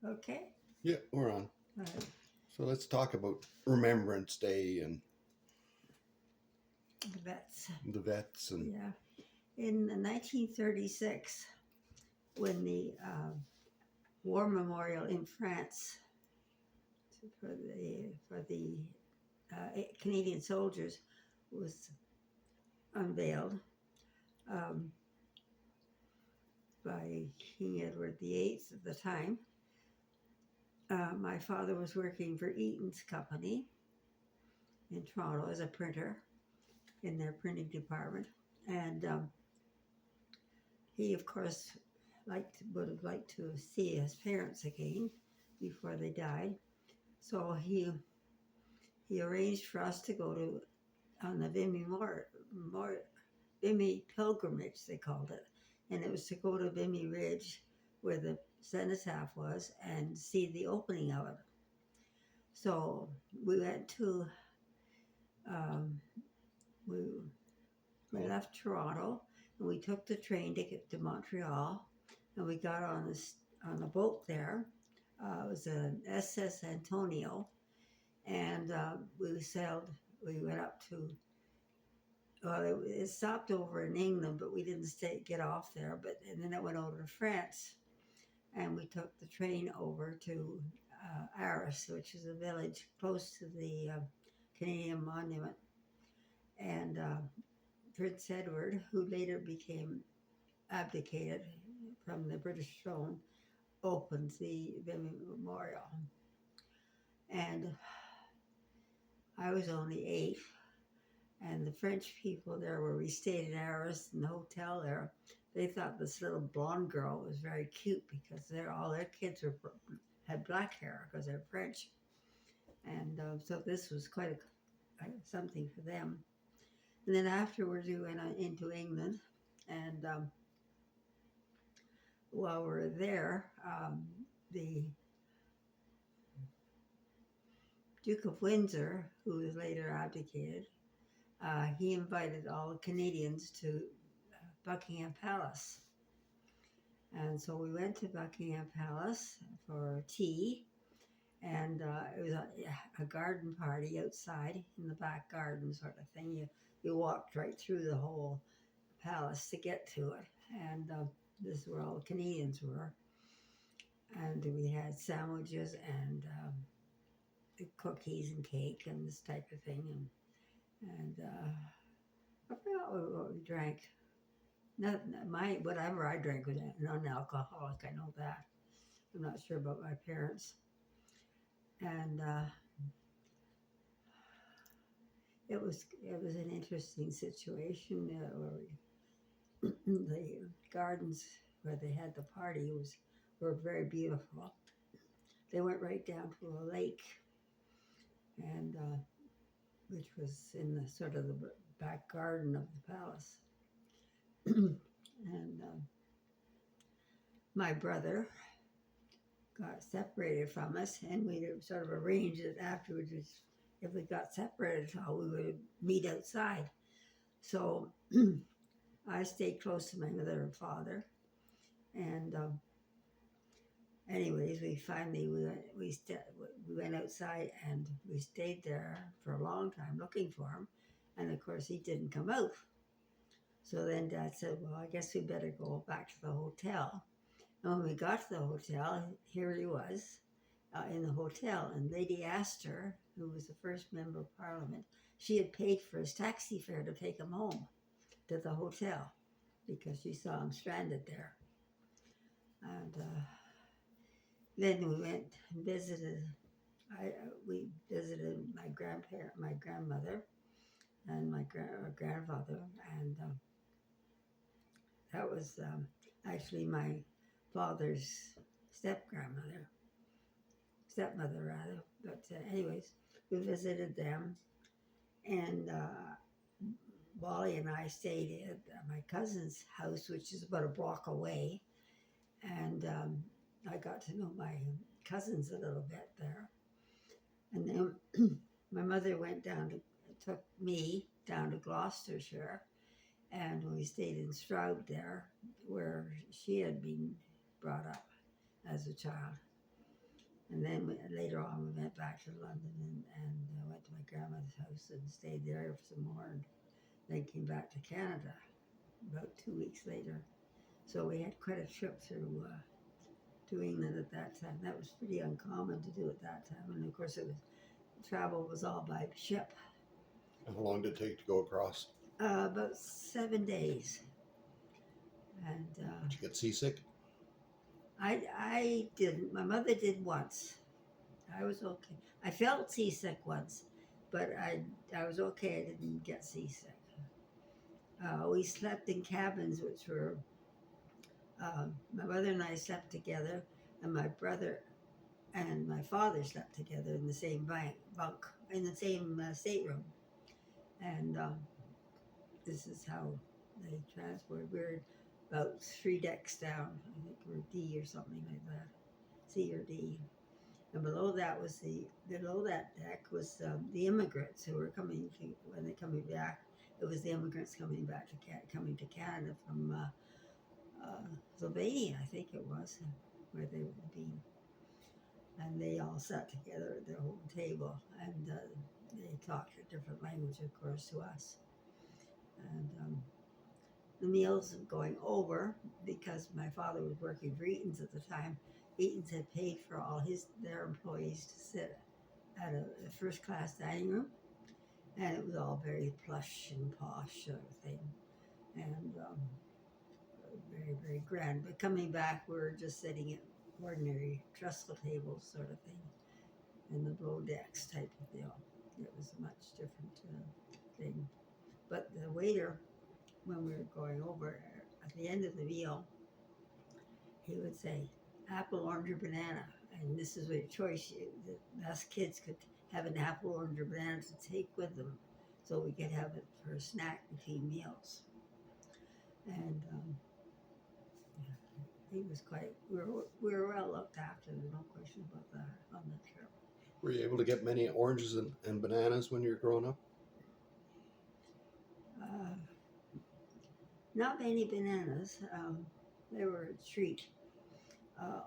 Okay. Yeah, we're on. All right. So let's talk about Remembrance Day and The vets. the vets and Yeah. In 1936, when the war memorial in France for the Canadian soldiers was unveiled um, by King Edward VIII at the time. My father was working for Eaton's company in Toronto as a printer in their printing department, and he, of course, would have liked to see his parents again before they died. So he arranged for us to go to on the Vimy pilgrimage, they called it, and it was to go to Vimy Ridge where the cenotaph was and see the opening of it. So we went to um, we we left Toronto and we took the train to get to Montreal, and we got on a boat there. It was an SS Antonio, and we sailed. We went up to. Well, it stopped over in England, but we didn't get off there. But and then it went over to France, and we took the train over to Arras, which is a village close to the Canadian Monument. And Prince Edward, who later became abdicated from the British throne, opened the memorial. And I was only 8, and the French people there, where we stayed in Arras in the hotel there, they thought this little blonde girl was very cute because all their kids had black hair because they're French, and so this was quite something for them. And then afterwards, we went into England, and while we were there, the Duke of Windsor, who was later abdicated, he invited all the Canadians to Buckingham Palace. And so we went to Buckingham Palace for tea, and it was a garden party outside in the back garden sort of thing. You walked right through the whole palace to get to it, and this is where all the Canadians were. And we had sandwiches and cookies and cake and this type of thing, and I forgot what we drank. Not whatever I drank was non-alcoholic. I know that. I'm not sure about my parents, and it was an interesting situation where the gardens where they had the party were very beautiful. They went right down to a lake, and which was in the sort of the back garden of the palace. And my brother got separated from us, and we sort of arranged it afterwards. If we got separated, how we would meet outside. So I stayed close to my mother and father, and anyways, we went outside and we stayed there for a long time looking for him, and of course he didn't come out. So then Dad said, "Well, I guess we better go back to the hotel." And when we got to the hotel, here he was in the hotel, and Lady Astor, who was the first member of Parliament, she had paid for his taxi fare to take him home to the hotel because she saw him stranded there. And then we went and visited. We visited my grandmother, and my grandfather, and that was actually my father's stepmother rather. But anyways, we visited them, and Wally and I stayed at my cousin's house, which is about a block away, and I got to know my cousins a little bit there. And then my mother took me down to Gloucestershire, and we stayed in Stroud there, where she had been brought up as a child. And then later on, we went back to London and went to my grandmother's house and stayed there for some more, and then came back to Canada about 2 weeks later. So we had quite a trip through to England at that time. That was pretty uncommon to do at that time, and of course, travel was all by ship. And how long did it take to go across? About 7 days, and Did you get seasick? I didn't. My mother did once. I was okay. I felt seasick once, but I was okay. I didn't get seasick. We slept in cabins, which were my mother and I slept together, and my brother and my father slept together in the same bunk in the same stateroom. And this is how they transported. We were about 3 decks down. I think we're D or something like that, C or D. And below that deck was the immigrants who were coming to, when they coming back. It was the immigrants coming to Canada from Slovenia, I think it was, where they would be. And they all sat together at their home table, and they talked a different language, of course, to us. And the meals going over, because my father was working for Eaton's at the time. Eaton's had paid for all their employees to sit at a first class dining room, and it was all very plush and posh sort of thing, and very, very grand. But coming back, we were just sitting at ordinary trestle tables sort of thing, and the below decks type of deal. It was a much different thing. But the waiter, when we were going over, at the end of the meal, he would say, apple, orange, or banana. And this is what choice us kids could have an apple, orange, or banana to take with them, so we could have it for a snack between meals. And he was we were well looked after, there's no question about that on the trip. Were you able to get many oranges and bananas when you were growing up? Not many bananas. They were a treat.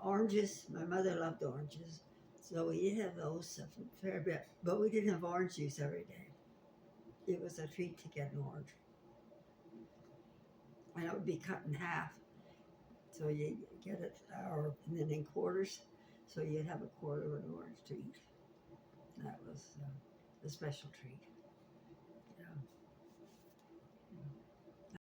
Oranges, my mother loved oranges, so we did have those a fair bit, but we didn't have orange juice every day. It was a treat to get an orange. And it would be cut in half, so you get it, and then in quarters, so you'd have a quarter of an orange to eat. That was a special treat.